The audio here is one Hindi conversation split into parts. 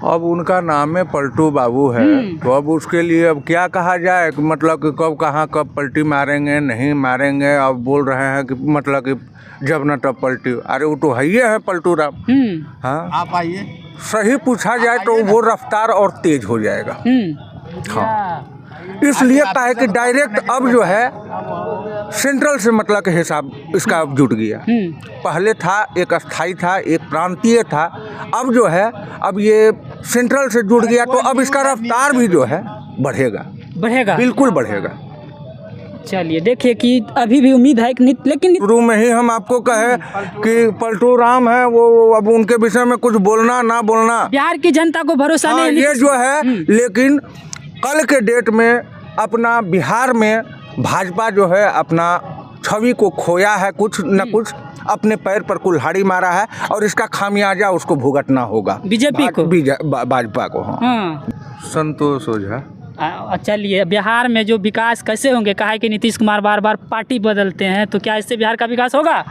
अब उनका नाम है पलटू बाबू है, तो अब उसके लिए अब क्या कहा जाए कि मतलब कि कब कहाँ कब पलटी मारेंगे नहीं मारेंगे। अब बोल रहे हैं कि मतलब कि जब न तब पलटी, अरे वो तो है पलटू राम। हाँ, आप आइए, सही पूछा जाए तो वो रफ्तार और तेज हो जाएगा। हाँ, इसलिए कहा है कि डायरेक्ट अब जो है सेंट्रल से मतलब के हिसाब इसका अब जुट गया। पहले था एक अस्थाई था, एक प्रांतीय था, अब जो है अब ये सेंट्रल से जुड़ गया, तो अब इसका रफ्तार भी जो है बढ़ेगा, बिल्कुल बढ़ेगा। चलिए देखिए कि अभी भी उम्मीद है कि लेकिन शुरू में ही हम आपको कहे कि पलटू राम है वो, अब उनके विषय में कुछ बोलना ना बोलना, बिहार की जनता को भरोसा हाँ, नहीं ये जो है। लेकिन कल के डेट में अपना बिहार में भाजपा जो है अपना छवि को खोया है, कुछ न कुछ अपने पैर पर कुल्हाड़ी मारा है, और इसका खामियाजा उसको भुगतना होगा बीजेपी को, भाजपा को। हाँ, संतोष ओझा। चलिए बिहार में जो विकास कैसे होंगे, कहा है कि नीतीश कुमार बार बार पार्टी बदलते हैं, तो क्या इससे बिहार का विकास होगा?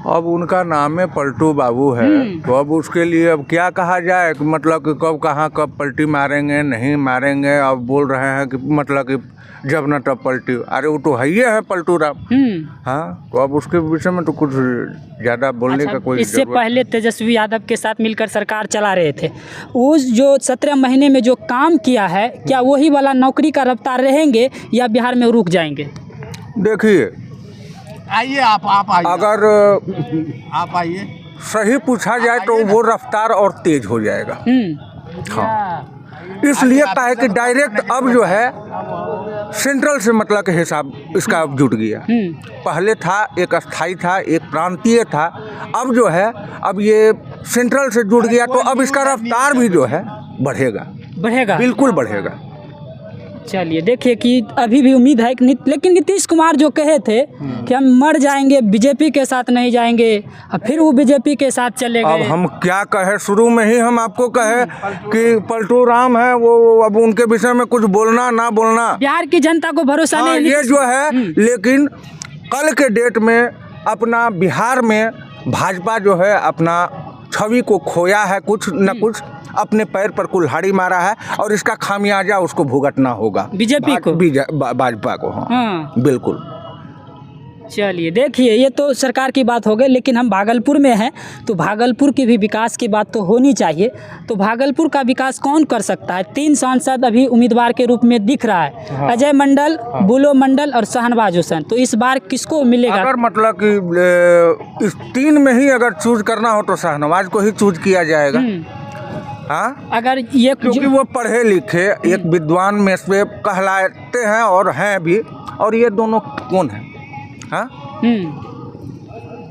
अब उनका नाम है पलटू बाबू है, तो अब उसके लिए अब क्या कहा जाए कि मतलब कि कब कहाँ कब पलटी मारेंगे नहीं मारेंगे। अब बोल रहे हैं कि मतलब कि जब न तब पलटी, अरे वो तो है पलटू राम। हाँ, तो अब उसके विषय में तो कुछ ज़्यादा बोलने का कोई इससे पहले तेजस्वी यादव के साथ मिलकर सरकार चला रहे थे, उस जो 17 महीने में जो काम किया है, क्या वही वाला नौकरी का रफ्तार रहेंगे या बिहार में रुक जाएंगे? देखिए, आइए आप आइए, अगर आप आइए, सही पूछा जाए तो वो रफ्तार और तेज हो जाएगा। हाँ, इसलिए कहा है कि डायरेक्ट अब जो है सेंट्रल से मतलब के हिसाब इसका अब जुट गया। पहले था एक अस्थाई था, एक प्रांतीय था, अब जो है अब ये सेंट्रल से जुड़ गया, तो अब इसका रफ्तार भी जो है बढ़ेगा, बिल्कुल बढ़ेगा। चलिए देखिए कि अभी भी उम्मीद है कि लेकिन नीतीश कुमार जो कहे थे कि हम मर जाएंगे बीजेपी के साथ नहीं जाएंगे, और फिर वो बीजेपी के साथ चले गए। अब हम क्या कहे, शुरू में ही हम आपको कहे कि पलटू राम है वो, अब उनके विषय में कुछ बोलना ना बोलना, बिहार की जनता को भरोसा नहीं, ये जो है। लेकिन कल के डेट में अपना बिहार में भाजपा जो है अपना छवि को खोया है, कुछ न कुछ अपने पैर पर कुल्हाड़ी मारा है, और इसका खामियाजा उसको भुगतना होगा बीजेपी को, भाजपा को। हाँ, बिल्कुल। चलिए देखिए, ये तो सरकार की बात हो गई, लेकिन हम भागलपुर में हैं, तो भागलपुर की भी विकास की बात तो होनी चाहिए। तो भागलपुर का विकास कौन कर सकता है? 3 सांसद अभी उम्मीदवार के रूप में दिख रहा है। हाँ। अजय मंडल, बुलो मंडल और शाहनवाज हुसैन। तो इस बार किसको मिलेगा? अगर मतलब कि इस 3 में ही अगर चूज करना हो तो शाहनवाज को ही चूज किया जाएगा। हाँ, अगर ये क्योंकि वो पढ़े लिखे एक विद्वान में से कहलाते हैं और हैं भी, और ये दोनों कौन है? हाँ,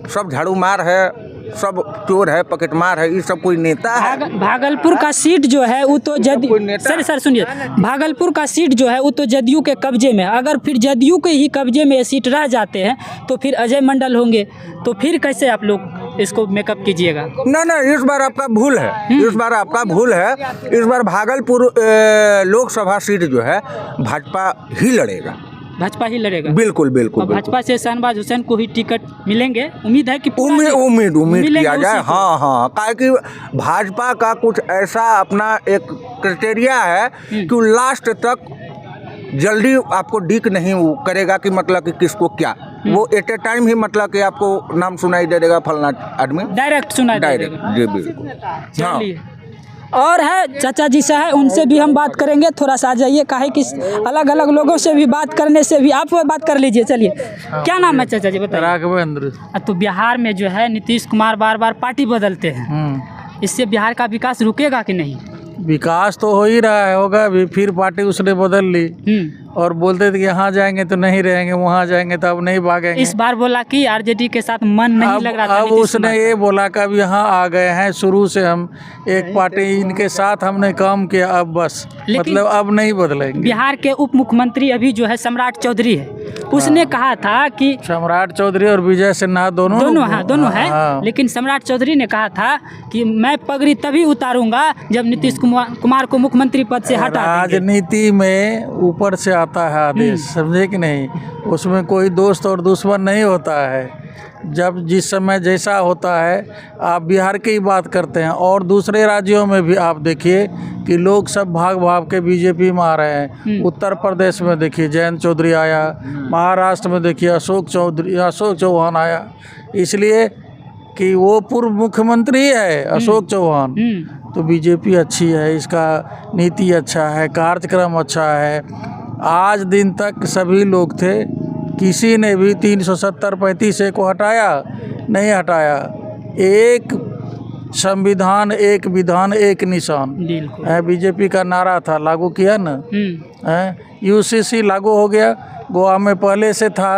सब झाड़ू मार है, सब चोर है, पकेटमार है, ये सब कोई नेता है? भागलपुर का सीट जो है वो तो जदयू, सर सुनिए, भागलपुर का सीट जो है वो तो जदयू के कब्जे में। अगर फिर जदयू के ही कब्जे में सीट रह जाते हैं तो फिर अजय मंडल होंगे, तो फिर कैसे आप लोग इसको मेकअप कीजिएगा? ना, इस बार आपका भूल है, इस बार आपका भूल है। इस बार भागलपुर लोकसभा सीट जो है भाजपा ही लड़ेगा, भाजपा ही लड़ेगा, बिल्कुल। भाजपा से शाहनवाज हुसैन को ही टिकट मिलेंगे, उम्मीद है कि उम्मीद किया जाए। हाँ, कि भाजपा का कुछ ऐसा अपना एक क्राइटेरिया है कि लास्ट तक जल्दी आपको डीक नहीं करेगा कि मतलब कि किसको क्या, वो एट ए टाइम ही मतलब कि आपको नाम सुनाई दे देगा, फलना आदमी डायरेक्ट सुनाई देगा। जी बिल्कुल। चलिए, और है चाचा जी से है, उनसे भी हम बात करेंगे। थोड़ा सा आ जाइए, काहे कि अलग अलग लोगों से भी बात करने से भी आप बात कर लीजिए। चलिए, क्या नाम है चाचा जी, बताइए? राघवेंद्र। तो बिहार में जो है नीतीश कुमार बार बार पार्टी बदलते हैं, इससे बिहार का विकास रुकेगा कि नहीं? विकास तो हो ही रहा है, होगा अभी। फिर पार्टी उसने बदल ली और बोलते थे कि यहाँ जाएंगे तो नहीं रहेंगे, वहाँ जाएंगे तो अब नहीं भागेंगे। इस बार बोला कि आरजेडी के साथ मन नहीं लग रहा था। अब उसने ये बोला कि अब यहाँ आ गए हैं, शुरू से हम एक पार्टी इनके साथ हमने काम किया, अब बस मतलब अब नहीं बदलेंगे। बिहार के उप मुख्यमंत्री अभी जो है सम्राट चौधरी है, उसने कहा था कि सम्राट चौधरी और विजय सिन्हा दोनों है। लेकिन सम्राट चौधरी ने कहा था कि मैं पगड़ी तभी उतारूंगा जब नीतीश कुमार को मुख्यमंत्री पद से हटा देंगे। राजनीति में ऊपर से आता है आदेश, समझे कि नहीं? उसमें कोई दोस्त और दुश्मन नहीं होता है। जब जिस समय जैसा होता है, आप बिहार की ही बात करते हैं और दूसरे राज्यों में भी आप देखिए कि लोग सब भाग भाग के बीजेपी में आ रहे हैं। उत्तर प्रदेश में देखिए जयंत चौधरी आया, महाराष्ट्र में देखिए अशोक चौहान आया, इसलिए कि वो पूर्व मुख्यमंत्री है अशोक चौहान। तो बीजेपी अच्छी है, इसका नीति अच्छा है, कार्यक्रम अच्छा है। आज दिन तक सभी लोग थे, किसी ने भी 370-35 को हटाया नहीं हटाया। एक संविधान, एक विधान, एक निशान है, बीजेपी का नारा था, लागू किया ना है। यूसीसी लागू हो गया, गोवा में पहले से था,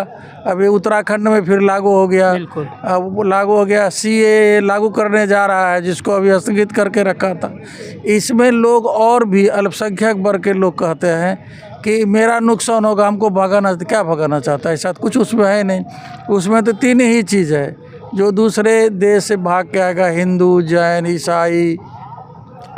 अभी उत्तराखंड में फिर लागू हो गया। अब लागू हो गया, सीए लागू करने जा रहा है, जिसको अभी स्थगित करके रखा था। इसमें लोग और भी अल्पसंख्यक वर्ग के लोग कहते हैं कि मेरा नुकसान होगा, हमको भगाना। क्या भगाना चाहता है? ऐसा कुछ उसमें है नहीं। उसमें तो 3 ही चीज़ है जो दूसरे देश से भाग के आएगा, हिंदू, जैन, ईसाई,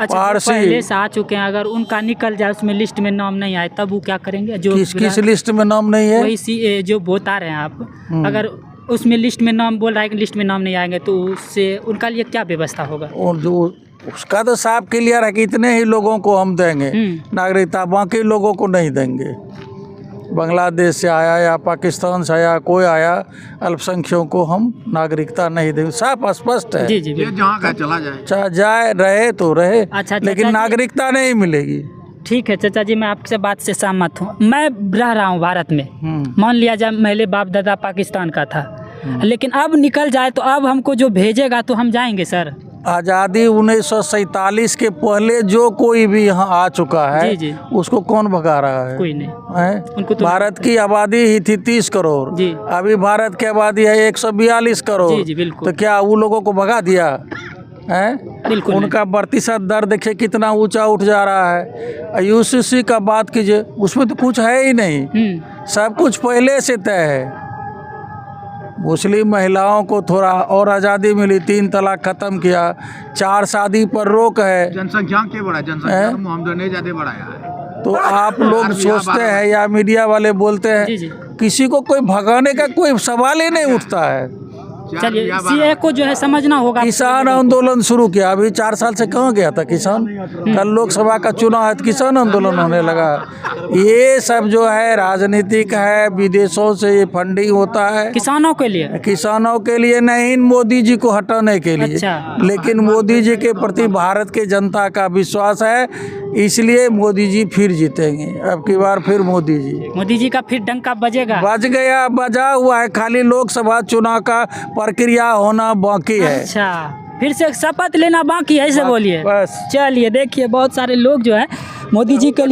पारसी। पहले से आ चुके हैं, अगर उनका निकल जाए, उसमें लिस्ट में नाम नहीं आए, तब वो क्या करेंगे? जो किस लिस्ट में नाम नहीं है? वही जो बता रहे हैं आप, अगर उसमें लिस्ट में नाम बोल रहा है कि लिस्ट में नाम नहीं आएंगे, तो उससे उनका लिए क्या व्यवस्था होगा? और जो उसका तो साफ क्लियर है कि इतने ही लोगों को हम देंगे नागरिकता, बाकी लोगों को नहीं देंगे। बांग्लादेश से आया या पाकिस्तान से आया, कोई आया, अल्पसंख्यकों को हम नागरिकता नहीं देंगे। साफ स्पष्ट है। जी जी, ये जहाँ का चला जाए, चाहे जाए रहे तो रहे, अच्छा, लेकिन नागरिकता नहीं मिलेगी। ठीक है चाचा जी, मैं आपसे बात से सहमत हूँ। मैं रह रहा हूँ भारत में, मान लिया जाए मेरे बाप दादा पाकिस्तान का था, लेकिन अब निकल जाए तो अब हमको जो भेजेगा तो हम जाएंगे सर? आज़ादी 1947 के पहले जो कोई भी यहाँ आ चुका है, जी जी, उसको कौन भगा रहा है? कोई नहीं है? उनको तो भारत की आबादी ही थी 30 करोड़ जी, अभी भारत की आबादी है 142 करोड़। जी जी बिल्कुल। तो क्या वो लोगों को भगा दिया है? बिल्कुल उनका प्रतिशत दर देखिए कितना ऊंचा उठ जा रहा है। यूसीसी का बात कीजिए, उसमें तो कुछ है ही नहीं, सब कुछ पहले से तय है। मुस्लिम महिलाओं को थोड़ा और आज़ादी मिली, 3 तलाक खत्म किया, 4 शादी पर रोक है। जनसंख्या के बढ़ा, जनसंख्या तो मोहम्मद ने ज़्यादा बढ़ाया है। तो आप लोग सोचते हैं या मीडिया वाले बोलते हैं, जी जी, किसी को कोई भगाने का कोई सवाल ही नहीं उठता है। चलिए सीए को जो है समझना होगा। किसान आंदोलन शुरू किया, अभी 4 साल से कहाँ गया था किसान? कल लोकसभा का चुनाव है तो किसान आंदोलन होने लगा। ये सब जो है राजनीतिक है, विदेशों से ये फंडिंग होता है किसानों के लिए, किसानों के लिए नहीं, मोदी जी को हटाने के लिए। अच्छा। लेकिन मोदी जी के प्रति भारत के जनता का विश्वास है, इसलिए मोदी जी फिर जीतेंगे। अब की बार फिर मोदी जी का फिर डंका बजेगा। बज गया, बजा हुआ है, खाली लोकसभा चुनाव का प्रक्रिया होना बाकी है। अच्छा, फिर से शपथ लेना बाकी है, ऐसे बोलिए। बस चलिए देखिए, बहुत सारे लोग जो है मोदी जी के लिए